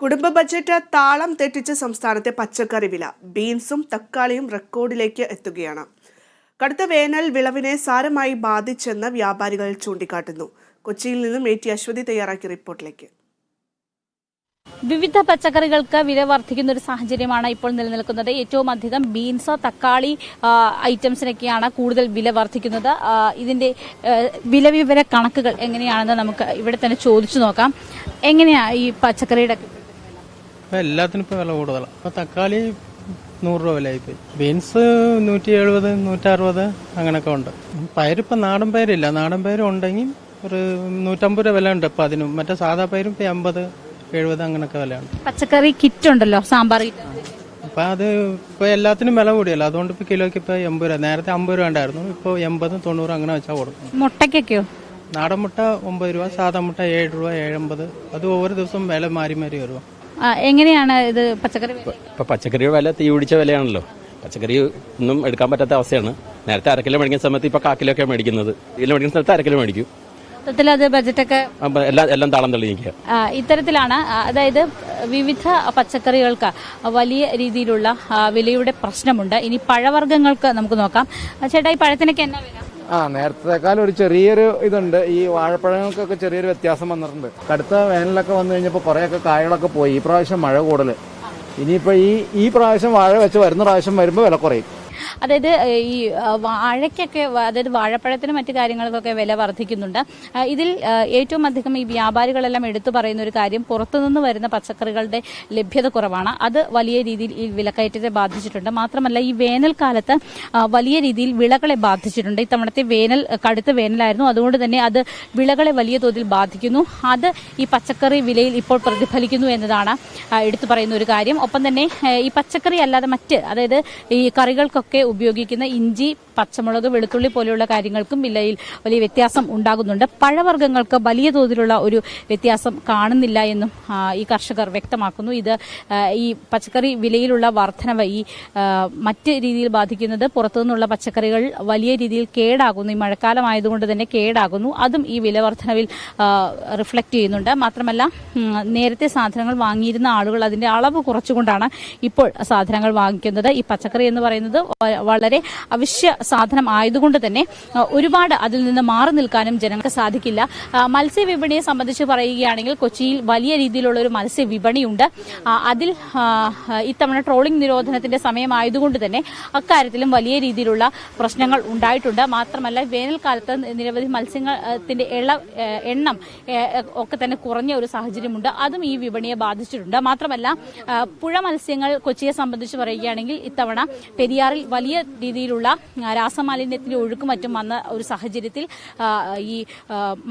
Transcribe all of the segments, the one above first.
കുടുംബ ബജറ്റ് താളം തെറ്റിച്ച് സംസ്ഥാനത്തെ പച്ചക്കറി വില. ബീൻസും തക്കാളിയും റെക്കോർഡിലേക്ക് എത്തുകയാണ്. കടുത്ത വേനൽ വിളവിനെ സാരമായി ബാധിച്ചെന്ന് വ്യാപാരികൾ ചൂണ്ടിക്കാട്ടുന്നു. കൊച്ചിയിൽ നിന്നും ടി അശ്വതി തയ്യാറാക്കിയ റിപ്പോർട്ടിലേക്ക്. വിവിധ പച്ചക്കറികൾക്ക് വില വർദ്ധിക്കുന്ന ഒരു സാഹചര്യമാണ് ഇപ്പോൾ നിലനിൽക്കുന്നത്. ഏറ്റവും അധികം ബീൻസ്, തക്കാളി ഐറ്റംസിനൊക്കെയാണ് കൂടുതൽ വില വർദ്ധിക്കുന്നത്. ഇതിന്റെ വില വിവര കണക്കുകൾ എങ്ങനെയാണെന്ന് നമുക്ക് ഇവിടെ തന്നെ ചോദിച്ചു നോക്കാം. എങ്ങനെയാ ഈ പച്ചക്കറിയുടെ? എല്ലാത്തിനും ഇപ്പോൾ വില കൂടുതലാണ്. അപ്പോൾ തക്കാളി 100 രൂപ വിലയായിപ്പോയി. ബീൻസ് 170, 160 അങ്ങനെയൊക്കെ ഉണ്ട്. പയറിപ്പോൾ നാടൻ പയറില്ല. നാടൻ പയറും ഉണ്ടെങ്കിൽ ഒരു 150 രൂപ വില ഉണ്ട് ഇപ്പം അതിനും. മറ്റേ സാധാ പയറും ഇപ്പോൾ 80, 70 അങ്ങനെയൊക്കെ വിലയുണ്ട്. പച്ചക്കറി കിറ്റ് ഉണ്ടല്ലോ, സാമ്പാർ കിറ്റ്. അപ്പം അത് ഇപ്പോൾ എല്ലാത്തിനും വില കൂടിയല്ലോ. അതുകൊണ്ട് ഇപ്പോൾ കിലോയ്ക്ക് ഇപ്പോൾ 80 രൂപ. നേരത്തെ 50 രൂപ ഉണ്ടായിരുന്നു. ഇപ്പോൾ 80, 90 അങ്ങനെ വെച്ചാൽ കൊടുക്കും. മുട്ടയ്ക്കൊക്കെയോ? നാടൻ മുട്ട 9 രൂപ, സാധാ മുട്ട 7 രൂപ, 7.50. അത് ഓരോ ദിവസവും വില മാറി മാറി വരുമോ. എങ്ങനെയാണ് ഇത് പച്ചക്കറി? ഇപ്പൊ പച്ചക്കറിയുടെ വില തീ പിടിച്ച വിലയാണല്ലോ. പച്ചക്കറി ഒന്നും എടുക്കാൻ പറ്റാത്ത അവസ്ഥയാണ്. നേരത്തെ അരക്കിലോ മേടിക്കുന്ന സമയത്ത് ഇപ്പൊ കാക്കിലൊക്കെ മേടിക്കുന്നത്. ഇതിൽ മേടിക്കുന്ന സ്ഥലത്ത് അരക്കിലോ മേടിക്കും. അത് ബജറ്റൊക്കെ എല്ലാം താളം തള്ളി നിൽക്കുക. ഇത്തരത്തിലാണ്. അതായത് വിവിധ പച്ചക്കറികൾക്ക് വലിയ രീതിയിലുള്ള വിലയുടെ പ്രശ്നമുണ്ട്. ഇനി പഴവർഗ്ഗങ്ങൾക്ക് നമുക്ക് നോക്കാം. ചേട്ടാ, ഈ പഴത്തിനൊക്കെ എന്നാ വില? നേരത്തേക്കാൾ ഒരു ചെറിയൊരു ഇതുണ്ട്. ഈ വാഴപ്പഴങ്ങൾക്കൊക്കെ ചെറിയൊരു വ്യത്യാസം വന്നിട്ടുണ്ട്. കടുത്ത വേനലൊക്കെ വന്നു കഴിഞ്ഞപ്പോൾ കുറേയൊക്കെ കായകളൊക്കെ പോയി. ഈ പ്രാവശ്യം മഴ കൂടുതൽ. ഇനിയിപ്പോൾ ഈ പ്രാവശ്യം വാഴ വെച്ച് വരുന്ന പ്രാവശ്യം വരുമ്പോൾ വില കുറയും. അതായത് ഈ വാഴയ്ക്കൊക്കെ, അതായത് വാഴപ്പഴത്തിനും മറ്റു കാര്യങ്ങൾക്കൊക്കെ വില വർദ്ധിക്കുന്നുണ്ട്. ഇതിൽ ഏറ്റവും അധികം ഈ വ്യാപാരികളെല്ലാം എടുത്തു പറയുന്ന ഒരു കാര്യം, പുറത്തുനിന്ന് വരുന്ന പച്ചക്കറികളുടെ ലഭ്യത കുറവാണ്. അത് വലിയ രീതിയിൽ ഈ വിലക്കയറ്റത്തെ ബാധിച്ചിട്ടുണ്ട്. മാത്രമല്ല, ഈ വേനൽക്കാലത്ത് വലിയ രീതിയിൽ വിളകളെ ബാധിച്ചിട്ടുണ്ട്. ഇത്തവണത്തെ വേനൽ കടുത്ത വേനലായിരുന്നു. അതുകൊണ്ട് തന്നെ അത് വിളകളെ വലിയ തോതിൽ ബാധിക്കുന്നു. അത് ഈ പച്ചക്കറി വിലയിൽ ഇപ്പോൾ പ്രതിഫലിക്കുന്നു എന്നതാണ് എടുത്തു പറയുന്ന ഒരു കാര്യം. ഒപ്പം തന്നെ ഈ പച്ചക്കറി അല്ലാതെ മറ്റ്, അതായത് ഈ കറികൾക്കൊക്കെ ഉപയോഗിക്കുന്ന ഇഞ്ചി, പച്ചമുളക്, വെളുത്തുള്ളി പോലെയുള്ള കാര്യങ്ങൾക്കും വിലയിൽ വലിയ വ്യത്യാസം ഉണ്ടാകുന്നുണ്ട്. പഴവർഗ്ഗങ്ങൾക്ക് വലിയ തോതിലുള്ള ഒരു വ്യത്യാസം കാണുന്നില്ല എന്നും ഈ കർഷകർ വ്യക്തമാക്കുന്നു. ഇത് ഈ പച്ചക്കറി വിലയിലുള്ള വർധനവ് ഈ മറ്റ് രീതിയിൽ ബാധിക്കുന്നത് പുറത്തുനിന്നുള്ള പച്ചക്കറികൾ വലിയ രീതിയിൽ കേടാകുന്നു. ഈ മഴക്കാലമായതുകൊണ്ട് തന്നെ കേടാകുന്നു. അതും ഈ വില വർധനവിൽ റിഫ്ലക്ട് ചെയ്യുന്നുണ്ട്. മാത്രമല്ല, നേരത്തെ സാധനങ്ങൾ വാങ്ങിയിരുന്ന ആളുകൾ അതിന്റെ അളവ് കുറച്ചുകൊണ്ടാണ് ഇപ്പോൾ സാധനങ്ങൾ വാങ്ങിക്കുന്നത്. ഈ പച്ചക്കറി എന്ന് പറയുന്നത് വളരെ അവശ്യ സാധനം ആയതുകൊണ്ട് തന്നെ ഒരുപാട് അതിൽ നിന്ന് മാറി നിൽക്കാനും ജനങ്ങൾക്ക് സാധിക്കില്ല. മത്സ്യവിപണിയെ സംബന്ധിച്ച് പറയുകയാണെങ്കിൽ കൊച്ചിയിൽ വലിയ രീതിയിലുള്ള ഒരു മത്സ്യവിപണിയുണ്ട്. അതിൽ ഇത്തവണ ട്രോളിംഗ് നിരോധനത്തിന്റെ സമയമായതുകൊണ്ട് തന്നെ അക്കാര്യത്തിലും വലിയ രീതിയിലുള്ള പ്രശ്നങ്ങൾ ഉണ്ടായിട്ടുണ്ട്. മാത്രമല്ല, വേനൽക്കാലത്ത് നിരവധി മത്സ്യത്തിന്റെ എണ്ണം ഒക്കെ തന്നെ കുറഞ്ഞ ഒരു സാഹചര്യമുണ്ട്. അതും ഈ വിപണിയെ ബാധിച്ചിട്ടുണ്ട്. മാത്രമല്ല, പുഴ മത്സ്യങ്ങൾ കൊച്ചിയെ സംബന്ധിച്ച് പറയുകയാണെങ്കിൽ ഇത്തവണ പെരിയാറിൽ വലിയ രീതിയിലുള്ള രാസമാലിന്യത്തിന്റെ ഒഴുക്കും മറ്റും വന്ന ഒരു സാഹചര്യത്തിൽ ഈ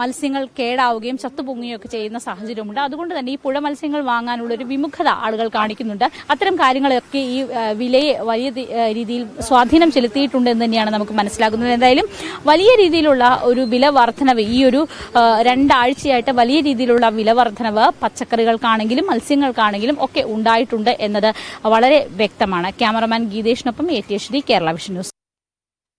മത്സ്യങ്ങൾ കേടാവുകയും ചത്തുപൊങ്ങുകയും ഒക്കെ ചെയ്യുന്ന സാഹചര്യമുണ്ട്. അതുകൊണ്ട് തന്നെ ഈ പുഴ മത്സ്യങ്ങൾ വാങ്ങാനുള്ള ഒരു വിമുഖത ആളുകൾ കാണിക്കുന്നുണ്ട്. അത്തരം കാര്യങ്ങളൊക്കെ ഈ വിലയെ വലിയ രീതിയിൽ സ്വാധീനം ചെലുത്തിയിട്ടുണ്ട് എന്ന് തന്നെയാണ് നമുക്ക് മനസ്സിലാക്കുന്നത്. എന്തായാലും വലിയ രീതിയിലുള്ള ഒരു വില വർധനവ് ഈ ഒരു 2 ആഴ്ചയായിട്ട് വലിയ രീതിയിലുള്ള വില വർധനവ് പച്ചക്കറികൾക്കാണെങ്കിലും മത്സ്യങ്ങൾക്കാണെങ്കിലും ഒക്കെ ഉണ്ടായിട്ടുണ്ട് എന്നത് വളരെ വ്യക്തമാണ്. ക്യാമറമാൻ ഗീതേഷിനൊപ്പം T Aswathy, Kerala vision news.